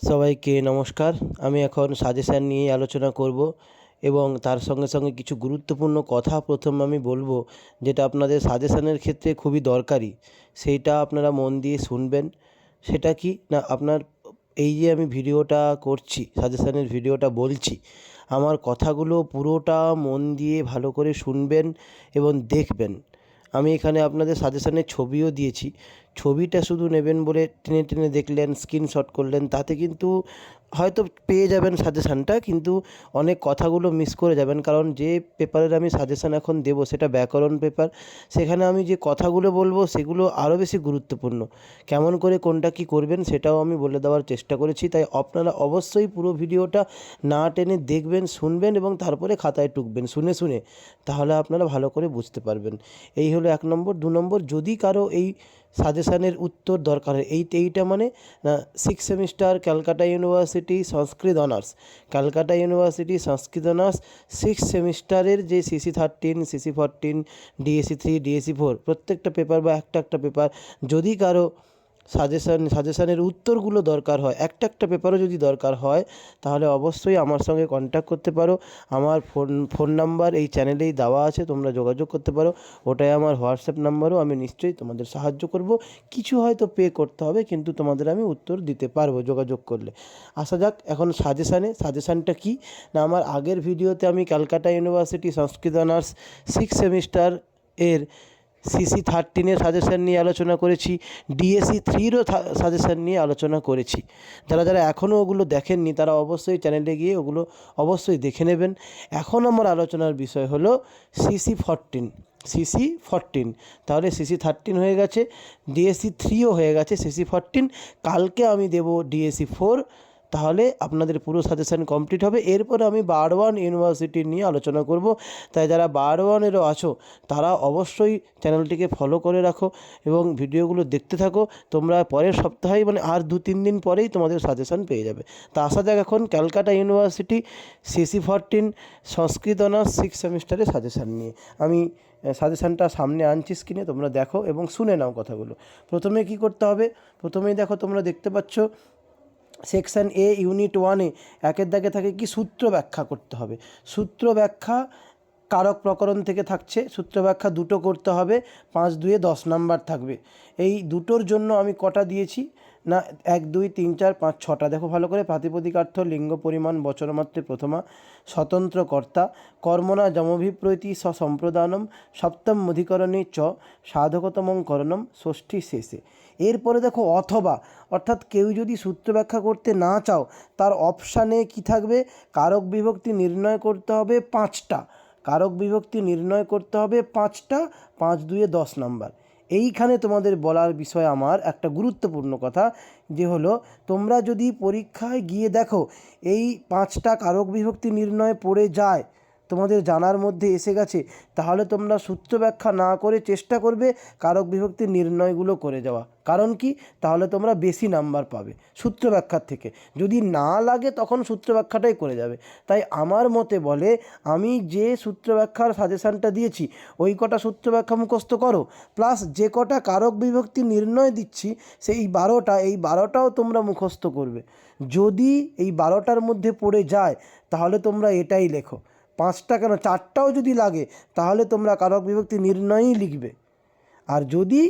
সবাইকে নমস্কার। আমি এখন সাজেশান নিয়ে আলোচনা করব এবং তার সঙ্গে সঙ্গে কিছু গুরুত্বপূর্ণ কথা প্রথম আমি বলবো, যেটা আপনাদের সাজেশানের ক্ষেত্রে খুবই দরকারি। সেইটা আপনারা মন দিয়ে শুনবেন। সেটা কি না, আপনার এই যে আমি ভিডিওটা করছি, সাজেশানের ভিডিওটা বলছি, আমার কথাগুলো পুরোটা মন দিয়ে ভালো করে শুনবেন এবং দেখবেন। আমি এখানে আপনাদের সাজেশানের ছবিও দিয়েছি। ছবিটা শুধু নেবেন বলে টেনে টেনে দেখলেন, স্ক্রিনশট করলেন, তাতে কিন্তু হয়তো পেয়ে যাবেন সাজেশানটা, কিন্তু অনেক কথাগুলো মিস করে যাবেন। কারণ যে পেপারের আমি সাজেশান এখন দেবো সেটা ব্যাকরণ পেপার। সেখানে আমি যে কথাগুলো বলবো সেগুলো আরও বেশি গুরুত্বপূর্ণ। কেমন করে কোনটা কী করবেন সেটাও আমি বলে দেওয়ার চেষ্টা করেছি। তাই আপনারা অবশ্যই পুরো ভিডিওটা না টেনে দেখবেন, শুনবেন এবং তারপরে খাতায় টুকবেন শুনে শুনে। তাহলে আপনারা ভালো করে বুঝতে পারবেন। এই হলো 1 নম্বর। 2 নম্বর, যদি কারো এই সাজেশানের উত্তর দরকার হয়, এইটা মানে 6 সেমিস্টার ক্যালকাটা ইউনিভার্সিটি সংস্কৃত অনার্স, ক্যালকাটা ইউনিভার্সিটি সংস্কৃত অনার্স 6 সেমিস্টারের যে CC13, CC14, DSC3, DSC4 প্রত্যেকটা পেপার বা একটা পেপার, যদি কারো সাজেশানের উত্তরগুলো দরকার হয়, একটা পেপারও যদি দরকার হয়, তাহলে অবশ্যই আমার সঙ্গে কন্ট্যাক্ট করতে পারো। আমার ফোন নাম্বার এই চ্যানেলেই দেওয়া আছে, তোমরা যোগাযোগ করতে পারো। ওটাই আমার হোয়াটসঅ্যাপ নাম্বারও। আমি নিশ্চয়ই তোমাদের সাহায্য করব। কিছু হয়তো পে করতে হবে, কিন্তু তোমাদের আমি উত্তর দিতে পারবো যোগাযোগ করলে। আসা যাক এখন সাজেশানটা কী না, আমার আগের ভিডিওতে আমি ক্যালকাটা ইউনিভার্সিটি সংস্কৃত অনার্স 6 সেমিস্টার এর CC13 সাজেশান নিয়ে আলোচনা করেছি, DSC3রও সাজেশান নিয়ে আলোচনা করেছি। যারা এখনও ওগুলো দেখেননি তারা অবশ্যই চ্যানেলে গিয়ে ওগুলো অবশ্যই দেখে নেবেন। এখন আমার আলোচনার বিষয় হলো CC14। তাহলে CC13 হয়ে গেছে, DSC3ও হয়ে গেছে, CC14 কালকে আমি দেব DSC4। তাহলে আপনাদের পুরো সাজেশান কমপ্লিট হবে। এরপরে আমি বারওয়ান ইউনিভার্সিটি নিয়ে আলোচনা করব। তাই যারা বারওয়ানেরও আছো তারা অবশ্যই চ্যানেলটিকে ফলো করে রাখো এবং ভিডিওগুলো দেখতে থাকো। তোমরা পরের সপ্তাহেই মানে আর 2-3 দিন পরেই তোমাদের সাজেশান পেয়ে যাবে। তা আসা যাক এখন ক্যালকাটা ইউনিভার্সিটি CC14 সংস্কৃত অনার্স 6 সেমিস্টারের সাজেশান নিয়ে। আমি সাজেশানটা সামনে আনছি স্ক্রিনে, তোমরা দেখো এবং শুনে নাও কথাগুলো। প্রথমে কি করতে হবে, প্রথমেই দেখো তোমরা দেখতে পাচ্ছ সেকশন A ইউনিট 1-এ 1-এর দাগে থাকে কি, সূত্র ব্যাখ্যা করতে হবে। সূত্র ব্যাখ্যা কারক প্রকরণ থেকে থাকছে। সূত্র ব্যাখ্যা দুটো করতে হবে, 5-2-এ 10 নাম্বার থাকবে। এই দুটোর জন্য আমি কটা দিয়েছি না, 1 2 3 4 5 6টা। দেখো ভালো করে, প্রাতিপদিকার্থ, লিঙ্গ পরিমাণ, বচনমাত্রে প্রথমা, স্বতন্ত্র কর্তা, কর্মণা যমভিপ্রৈতি সম্প্রদানম, সপ্তম অধিকরণে চ, সাধকতমং করণম, ষষ্ঠী শেষে। এরপরে দেখো অথবা, অর্থাৎ কেউ যদি সূত্র ব্যাখ্যা করতে না চাও, তার অপশানে কি থাকবে, কারক বিভক্তি নির্ণয় করতে হবে 5টা। কারক বিভক্তি নির্ণয় করতে হবে 5টা, 5-2-এ 10 নাম্বার। এইখানে তোমাদের বলার বিষয় আমার একটা গুরুত্বপূর্ণ কথা, যে হলো তোমরা যদি পরীক্ষায় গিয়ে দেখো এই 5টা কারক বিভক্তি নির্ণয় পড়ে যায়, তোমাদের জানার মধ্যে এসে গেছে, তাহলে তোমরা সূত্র ব্যাখ্যা না করে চেষ্টা করবে কারক বিভক্তি নির্ণয়গুলো করে যাওয়া। কারণ কি, তাহলে তোমরা বেশি নাম্বার পাবে সূত্র ব্যাখ্যার থেকে। যদি না লাগে তখন সূত্র ব্যাখ্যাটাই করে যাবে। তাই আমার মতে বলে, আমি যে সূত্র ব্যাখ্যার সাজেশানটা দিয়েছি ওই কটা সূত্র ব্যাখ্যা মুখস্থ করো, প্লাস যে কটা কারক বিভক্তি নির্ণয় দিচ্ছি সেই 12টা, এই 12টাও তোমরা মুখস্থ করবে। যদি এই 12টার মধ্যে পড়ে যায় তাহলে তোমরা এটাই লেখো। 5টা কেন, 4টাও যদি লাগে তাহলে তোমরা কারক বিভক্তি নির্ণয়ই লিখবে। আর যদি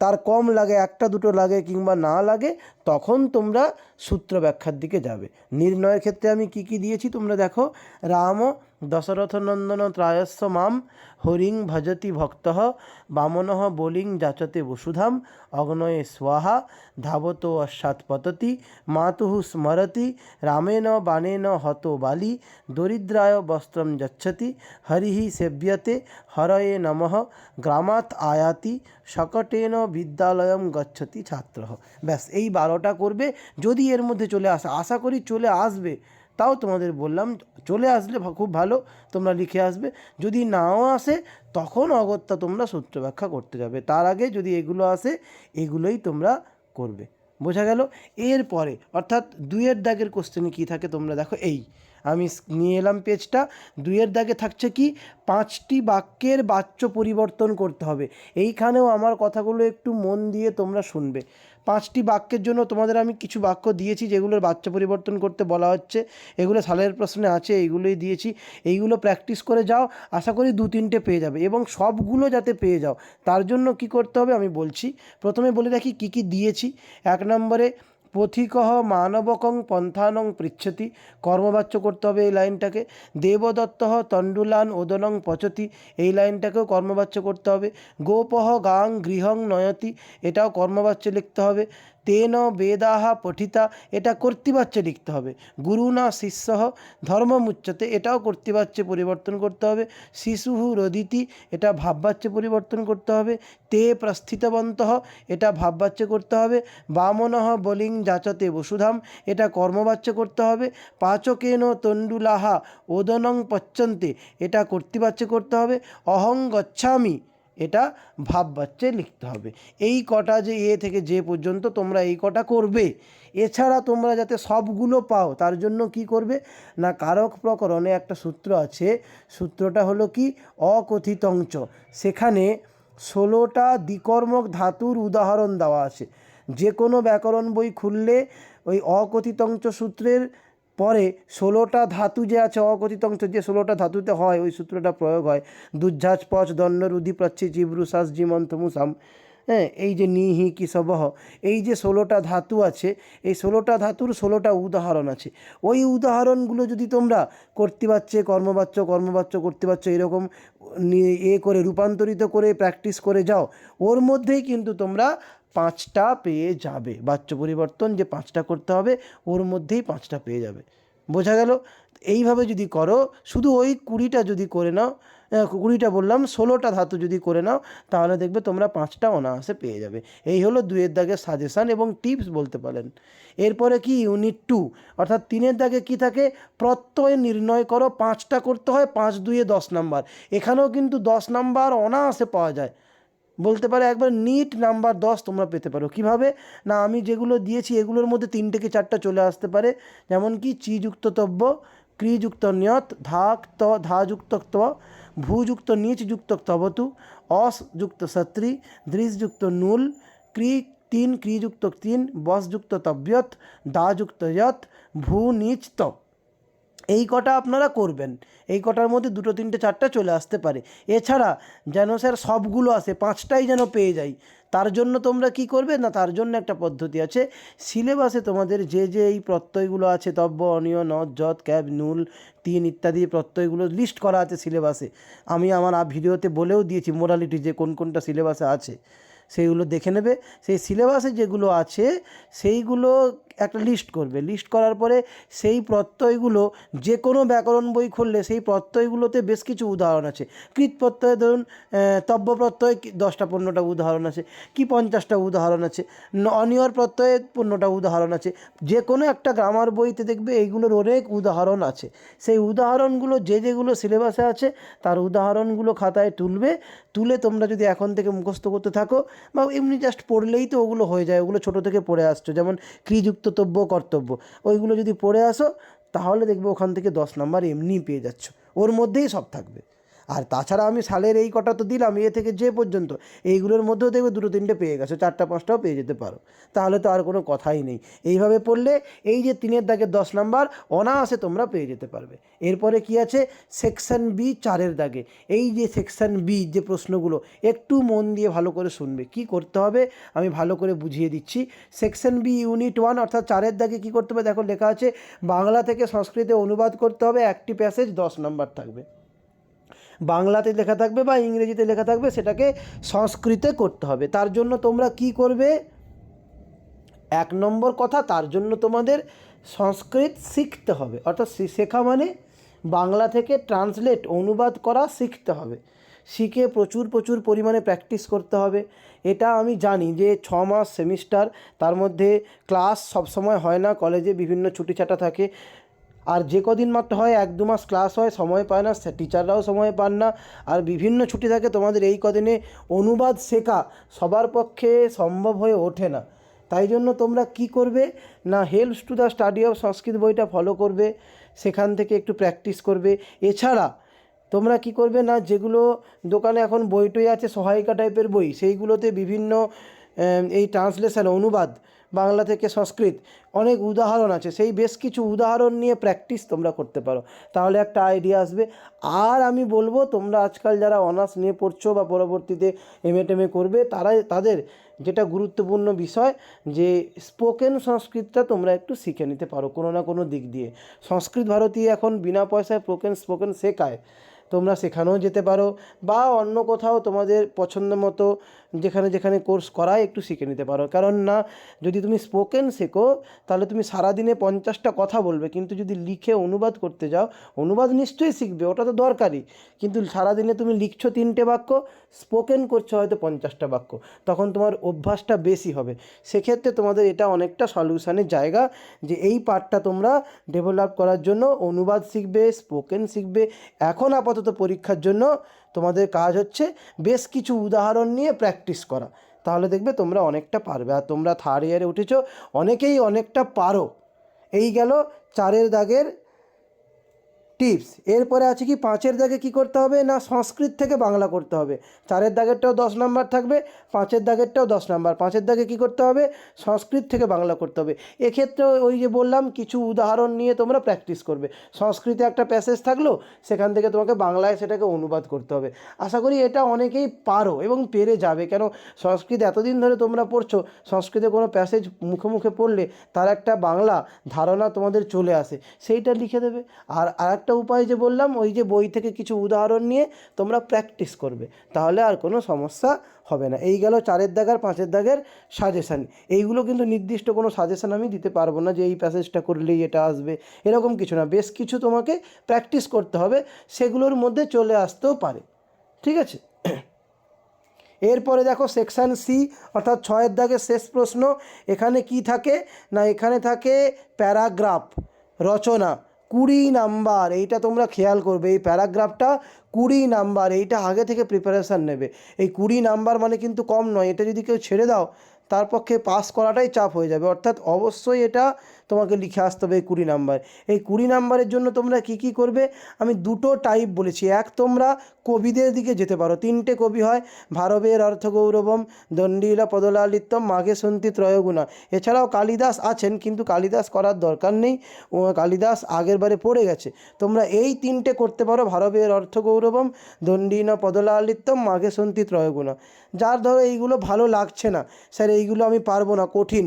তার কম লাগে, 1টা 2টো লাগে কিংবা না লাগে, তখন তোমরা সূত্র ব্যাখ্যার দিকে যাবে। নির্ণয়ের ক্ষেত্রে আমি কি কি দিয়েছি তোমরা দেখো, রাম দশরথনন্দন ত্রায়স্য মাম, হরিং ভজতি ভক্তঃ, বামনঃ বলিং যাচতে বসুধাম, অগ্নয়ে স্বাহা, ধাবতো অশ্বাৎ পততি, মাতুঃ স্মরতি, রামেণ বাণেন হতো বালি, দরিদ্রায় বস্ত্রম যচ্ছতি, হরিঃ সেব্যতে, হরয়ে নমঃ, গ্রামাৎ আয়াতি, শকটেন বিদ্যালয়ম গচ্ছতি ছাত্রঃ। ব্যাস, এই 12টা করবে। যদি এর মধ্যে চলে আসে, আশা করি চলে আসবে, তাও তোমাদের বললাম চলে আসলে খুব ভালো, তোমরা লিখে আসবে। যদি নাও আসে তখন অগত্যা তোমরা সূত্র ব্যাখ্যা করতে যাবে। তার আগে যদি এগুলো আসে, এগুলোই তোমরা করবে। বোঝা গেল? এরপরে অর্থাৎ 2-এর দাগের কোশ্চেনে কী থাকে তোমরা দেখো, এই আমি নিয়ে এলাম পেজটা। 2-এর দাগে থাকছে কি, 5টি বাক্যের বাচ্য পরিবর্তন করতে হবে। এইখানেও আমার কথাগুলো একটু মন দিয়ে তোমরা শুনবে। 5টি বাক্যের জন্য তোমাদের আমি কিছু বাক্য দিয়েছি যেগুলোর বাচ্চা পরিবর্তন করতে বলা হচ্ছে, এগুলো সালের প্রশ্নে আছে, এইগুলোই দিয়েছি। এইগুলো প্র্যাকটিস করে যাও, আশা করি 2-3টে পেয়ে যাবে। এবং সবগুলো যাতে পেয়ে যাও তার জন্য কি করতে হবে আমি বলছি। প্রথমে বলে রাখি কী কী দিয়েছি। 1 নম্বরে পথিকঃ মানবকং পন্থানং পৃচ্ছতি, কর্মবাচ্য করতে হবে এই লাইনটাকে। দেবদত্তঃ তণ্ডুলান ওদনং পচতি, এই লাইনটাকেও কর্মবাচ্য করতে হবে। গোপঃ গাং গৃহং নয়তি, এটাও কর্মবাচ্য লিখতে হবে। তেন বেদাহ পঠিতা, এটা কর্তৃবাচ্যে লিখতে হবে। গুরুনা শিষ্যঃ ধর্মমুচ্যতে, এটাও কর্তৃবাচ্যে পরিবর্তন করতে হবে। শিশুঃ রদিতি, এটা ভাববাচ্যে পরিবর্তন করতে হবে। তে প্রস্থিতবন্তঃ, এটা ভাববাচ্যে করতে হবে। বামনঃ বলিং যাচতে বসুধাম, এটা কর্মবাচ্য করতে হবে। পাচকেন তণ্ডুলাহা ওদনং পচ্যন্তে, এটা কর্তৃবাচ্যে করতে হবে। অহং গচ্ছামি, এটা ভাববাচ্যে লিখতে হবে। এই কটা যে এ থেকে যে পর্যন্ত তোমরা এই কটা করবে। এছাড়া তোমরা যাতে সবগুলো পাও তার জন্য কি করবে না, কারক প্রকরণে একটা সূত্র আছে, সূত্রটা হলো কি অকথিতঞ্চ, সেখানে 16টা দ্বিকর্মক ধাতুর উদাহরণ দেওয়া আছে। যে কোনো ব্যাকরণ বই খুললে ওই অকথিতঞ্চ সূত্রের পরে 16টা ধাতু যে আছে, অকথিতঞ্চ যে 16টা ধাতুতে হয় ওই সূত্রটা প্রয়োগ হয়। দুর্ঝাজ পচ দণ্ড রুধি প্রচ্ছি চিব্রুশ্বাস জীমন্তমুসাম, হ্যাঁ, এই যে নিহি কি সবহ, এই যে 16টা ধাতু আছে, এই 16টা ধাতুর 16টা উদাহরণ আছে। ওই উদাহরণগুলো যদি তোমরা কর্তৃবাচ্যে কর্মবাচ্য কর্মবাচ্য কর্তৃবাচ্য এরকম করে রূপান্তরিত করে প্র্যাকটিস করে যাও, ওর মধ্যেই কিন্তু তোমরা 5টা পেয়ে যাবে। বাচ্য পরিবর্তন যে 5টা করতে হবে ওর মধ্যেই 5টা পেয়ে যাবে। বোঝা গেল? এইভাবে যদি করো, শুধু ওই 20টা যদি করে নাও, 20টা বললাম 16টা ধাতু যদি করে নাও, তাহলে দেখবে তোমরা 5টা অনায়াসে পেয়ে যাবে। এই হলো 2-এর দাগের সাজেশান এবং টিপস বলতে পারেন। এরপরে কি ইউনিট 2, অর্থাৎ 3-এর দাগে কি থাকে, প্রত্যয় নির্ণয় করো। 5টা করতে হয়, 5×2 10 নাম্বার। এখানেও কিন্তু 10 নাম্বার অনায়াসে পাওয়া যায়, বলতে পারে একবার নিট নাম্বার 10 তোমরা পেতে পারো। কিভাবে না, আমি যেগুলো দিয়েছি এগুলোর মধ্যে 3টে কি 4টা চলে আসতে পারে। যেমন কি চিযুক্ত তব্য, ক্রিযুক্ত নিয়ত, ধাযুক্ত ত্ব, ভূযুক্ত নিচ যুক্ত তবতু, অসযুক্ত সত্রি, দৃশযুক্ত নুল, 3 ক্রিযুক্ত 3, বসযুক্ত তব্যত, দাযুক্ত যত, ভূ নিচ ত। এই কটা আপনারা করবেন। এই কটার মধ্যে 2, 3, 4টা চলে আসতে পারে। এছাড়া যেন স্যার সবগুলো আসে, 5টাই যেন পেয়ে যাই, তার জন্য তোমরা কি করবে না, তার জন্য একটা পদ্ধতি আছে। সিলেবাসে তোমাদের যে এই প্রত্যয়গুলো আছে, তব্য, অনিয়, নদ, যত, ক্যাব, নুল, 3 ইত্যাদি প্রত্যয়গুলো লিস্ট করা আছে সিলেবাসে। আমি আমার ভিডিওতে বলেও দিয়েছি মোরালিটি যে কোন কোনটা সিলেবাসে আছে, সেইগুলো দেখে নেবে। সেই সিলেবাসে যেগুলো আছে সেইগুলো একটা লিস্ট করবে। লিস্ট করার পরে সেই প্রত্যয়গুলো যে কোনো ব্যাকরণ বই খুললে সেই প্রত্যয়গুলোতে বেশ কিছু উদাহরণ আছে। কৃত প্রত্যয় ধরুন, তব্য প্রত্যয় 10টা 15টা উদাহরণ আছে, কি 50টা উদাহরণ আছে। অনিয়র প্রত্যয়ে 15টা উদাহরণ আছে। যে কোনো একটা গ্রামার বইতে দেখবে এইগুলোর অনেক উদাহরণ আছে। সেই উদাহরণগুলো যেগুলো সিলেবাসে আছে তার উদাহরণগুলো খাতায় তুলবে। তুলে তোমরা যদি এখন থেকে মুখস্থ করতে থাকো বা এমনি জাস্ট পড়লেই তো ওগুলো হয়ে যায়, ওগুলো ছোটো থেকে পড়ে আসছো, যেমন ক্রিযুক্ত তব্য, কর্তব্য, ওইগুলো যদি পড়ে আসো তাহলে দেখবে ওখান থেকে 10 নাম্বার এমনিই পেয়ে যাচ্ছ, ওর মধ্যেই সব থাকবে। আর তাছাড়া আমি সালের এই কটা তো দিলাম, এ থেকে যে পর্যন্ত, এইগুলোর মধ্যেও দেখবে 2-3টে পেয়ে গেছো, 4টা 5টাও পেয়ে যেতে পারো। তাহলে তো আর কোনো কথাই নেই। এইভাবে পড়লে এই যে 3-এর দাগের 10 নাম্বার অনায়াসে তোমরা পেয়ে যেতে পারবে। এরপরে কি আছে, সেকশন বি 4-এর দাগে। এই যে সেকশন বি যে প্রশ্নগুলো, একটু মন দিয়ে ভালো করে শুনবে। কি করতে হবে আমি ভালো করে বুঝিয়ে দিচ্ছি। সেকশন বি ইউনিট 1 অর্থাৎ 4-এর দাগে কী করতে হবে, দেখো লেখা আছে বাংলা থেকে সংস্কৃতে অনুবাদ করতে হবে, একটি প্যাসেজ 10 নাম্বার থাকবে। বাংলাতে লেখা থাকবে বা ইংরেজিতে লেখা থাকবে, সেটাকে সংস্কৃতে করতে হবে। তার জন্য তোমরা কি করবে, 1 নম্বর কথা, তার জন্য তোমাদের সংস্কৃত শিখতে হবে। অর্থাৎ শেখা মানে বাংলা থেকে ট্রান্সলেট অনুবাদ করা শিখতে হবে। শিখে প্রচুর পরিমাণে প্র্যাকটিস করতে হবে। এটা আমি জানি যে 6 মাস সেমিস্টার, তার মধ্যে ক্লাস সবসময় হয় না, কলেজে বিভিন্ন ছুটিছাটা থাকে। আর যে কদিন মাত্র হয় 1-2 মাস ক্লাস হয়, সময় পায় না, টিচাররাও সময় পান না, আর বিভিন্ন ছুটি থাকে। তোমাদের এই কদিনে অনুবাদ শেখা সবার পক্ষে সম্ভব হয়ে ওঠে না। তাই জন্য তোমরা কি করবে না, helps to the study of Sanskrit বইটা ফলো করবে, সেখান থেকে একটু প্র্যাকটিস করবে। এছাড়া তোমরা কি করবে না, যেগুলো দোকানে এখন বই টই আছে সহায়িকা টাইপের বই, সেইগুলোতে বিভিন্ন এই ট্রান্সলেশন অনুবাদ বাংলা থেকে সংস্কৃত অনেক উদাহরণ আছে, সেই বেশ কিছু উদাহরণ নিয়ে প্র্যাকটিস তোমরা করতে পারো, তাহলে একটা আইডিয়া আসবে। আর আমি বলবো তোমরা আজকাল যারা অনার্স নিয়ে পড়ছো বা পরবর্তীতে এমএ করবে তাদের যেটা গুরুত্বপূর্ণ বিষয় যে স্পোকেন সংস্কৃতটা তোমরা একটু শিখে নিতে পারো কোনো না কোনো দিক দিয়ে। সংস্কৃত ভারতী এখন বিনা পয়সায় স্পোকেন শেখায়, তোমরা শেখানোও যেতে পারো বা অন্য কোথাও তোমাদের পছন্দ মতো যেখানে কোর্স করায় একটু শিখে নিতে পারো। কারণ না, যদি তুমি স্পোকেন শেখো তাহলে তুমি সারাদিনে 50টা কথা বলবে, কিন্তু যদি লিখে অনুবাদ করতে যাও, অনুবাদ নিশ্চয়ই শিখবে, ওটা তো দরকারই, কিন্তু সারাদিনে তুমি লিখছো 3টে বাক্য, স্পোকেন করছো হয়তো 50টা বাক্য, তখন তোমার অভ্যাসটা বেশি হবে। সেক্ষেত্রে তোমাদের এটা অনেকটা সলিউশনের জায়গা যে এই পার্টটা তোমরা ডেভেলপ করার জন্য অনুবাদ শিখবে, স্পোকেন শিখবে। এখন আপাতত পরীক্ষার জন্য তোমাদের কাজ হচ্ছে বেশ কিছু উদাহরণ নিয়ে প্র্যাকটিস করা, তাহলে দেখবে তোমরা অনেকটা পারবে। আর তোমরা 3rd ইয়ারে উঠেছো, অনেকেই অনেকটা পারো। এই গেল 4 দাগের টিপস। এরপরে আছে কি 5 দাগে কি করতে হবে না, সংস্কৃত থেকে বাংলা করতে হবে। 4 দাগেরটাও 10 নাম্বার থাকবে, 5 দাগেরটাও 10 নাম্বার। 5 দাগে কি করতে হবে, সংস্কৃত থেকে বাংলা করতে হবে। এক্ষেত্রে ওই যে বললাম কিছু উদাহরণ নিয়ে তোমরা প্র্যাকটিস করবে। সংস্কৃতে একটা প্যাসেজ থাকলো, সেখান থেকে তোমাকে বাংলায় সেটাকে অনুবাদ করতে হবে। আশা করি এটা অনেকেই পারো এবং পেরে যাবে, কেন সংস্কৃত এতদিন ধরে তোমরা পড়ছো, সংস্কৃতে কোনো প্যাসেজ মুখে মুখে পড়লে তার একটা বাংলা ধারণা তোমাদের চলে আসে, সেইটা লিখে দেবে। আর আরেকটা উপায় যে বললাম, ওই যে বই থেকে কিছু উদাহরণ নিয়ে তোমরা প্র্যাকটিস করবে, তাহলে আর কোনো সমস্যা হবে না। এই গেল 4 দাগ আর 5 দাগের সাজেশান। এইগুলো কিন্তু নির্দিষ্ট কোনো সাজেশান আমি দিতে পারবো না যে এই প্যাসেজটা করলেই এটা আসবে, এরকম কিছু না। বেশ কিছু তোমাকে প্র্যাকটিস করতে হবে, সেগুলোর মধ্যে চলে আসতেও পারে, ঠিক আছে। এরপরে দেখো সেকশান সি অর্থাৎ 6 দাগের শেষ প্রশ্ন। এখানে কি থাকে না, এখানে থাকে প্যারাগ্রাফ রচনা 20 নাম্বার। এইটা তোমরা খেয়াল করবে, এই প্যারাগ্রাফটা 20 নাম্বার, এইটা আগে থেকে প্রিপারেশান নেবে। এই 20 নাম্বার মানে কিন্তু কম নয়, এটা যদি কেউ ছেড়ে দাও তার পক্ষে পাস করাটাই চাপ হয়ে যাবে, অর্থাৎ অবশ্যই এটা তোমাকে লিখে আসতে হবে এই 20 নাম্বার। এই 20 নাম্বারের জন্য তোমরা কি করবে, আমি 2টো টাইপ বলেছি। এক, তোমরা কবিদের দিকে যেতে পারো, 3টে কবি হয়, ভারবের অর্থগৌরবম, দণ্ডিলা পদলালিত্যম, মাঘে সন্তি ত্রয়গুণা। এছাড়াও কালিদাস আছেন, কিন্তু কালিদাস করার দরকার নেই, কালিদাস আগের বারে পড়ে গেছে। তোমরা এই 3টে করতে পারো, ভারবের অর্থগৌরবম, দণ্ডিনা পদলালিত্যম, মাঘে সন্তি ত্রয়গুণা। যার ধরো এইগুলো ভালো লাগছে না, স্যার এইগুলো আমি পারবো না, কঠিন,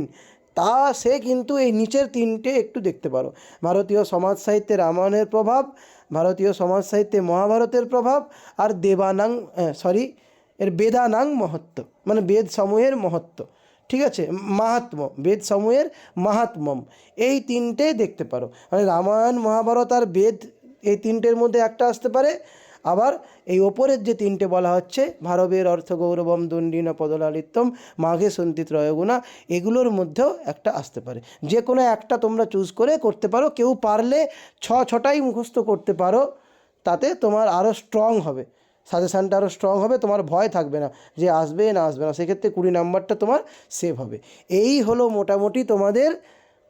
তা সে কিন্তু এই নিচের 3টে একটু দেখতে পারো। ভারতীয় সমাজ সাহিত্যে রামায়ণের প্রভাব, ভারতীয় সমাজ সাহিত্যে মহাভারতের প্রভাব, আর বেদানাং মহত্ব, মানে বেদ সমূহের মহত্ব, ঠিক আছে, মাহাত্ম্য, বেদ সমূহের মাহাত্ম্যম, এই 3টে দেখতে পারো। মানে রামায়ণ, মহাভারত আর বেদ, এই 3টের মধ্যে একটা আসতে পারে। আবার এই ওপরের যে 3টে বলা হচ্ছে, ভারবের অর্থগৌরবম, দণ্ডিনা পদলালিত্যম, মাঘে সন্তি ত্রয়গুণা, এগুলোর মধ্যেও একটা আসতে পারে। যে কোনো একটা তোমরা চুজ করে করতে পারো। কেউ পারলে 6টাই মুখস্থ করতে পারো, তাতে তোমার আরও স্ট্রং হবে, সাজেশানটা আরও স্ট্রং হবে, তোমার ভয় থাকবে না যে আসবে না আসবে না, সেক্ষেত্রে 20 নাম্বারটা তোমার সেভ হবে। এই হলো মোটামুটি তোমাদের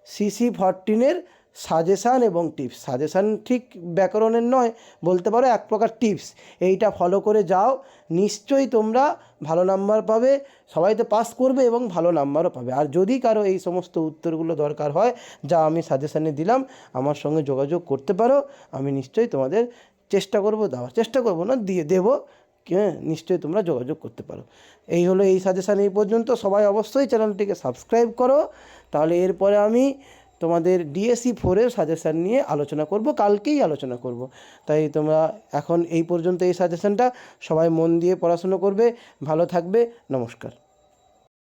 CC14-এর সাজেশান এবং টিপস। সাজেশান ঠিক ব্যাকরণের নয়, বলতে পারো এক প্রকার টিপস। এইটা ফলো করে যাও, নিশ্চয়ই তোমরা ভালো নাম্বার পাবে, সবাই তো পাস করবে এবং ভালো নাম্বারও পাবে। আর যদি কারো এই সমস্ত উত্তরগুলো দরকার হয় যা আমি সাজেশানে দিলাম, আমার সঙ্গে যোগাযোগ করতে পারো, আমি নিশ্চয়ই তোমাদের চেষ্টা করবো দেওয়ার, চেষ্টা করবো না, দিয়ে দেবো, নিশ্চয়ই তোমরা যোগাযোগ করতে পারো। এই হলো এই সাজেশান এই পর্যন্ত। সবাই অবশ্যই চ্যানেলটিকে সাবস্ক্রাইব করো, তাহলে এরপরে আমি তোমাদের DSE 4-এর সাজেশান নিয়ে আলোচনা করব, কালকেই আলোচনা করব। তাই তোমরা এখন এই পর্যন্ত এই সাজেশানটা সবাই মন দিয়ে পড়াশুনো করবে, ভালো থাকবে, নমস্কার।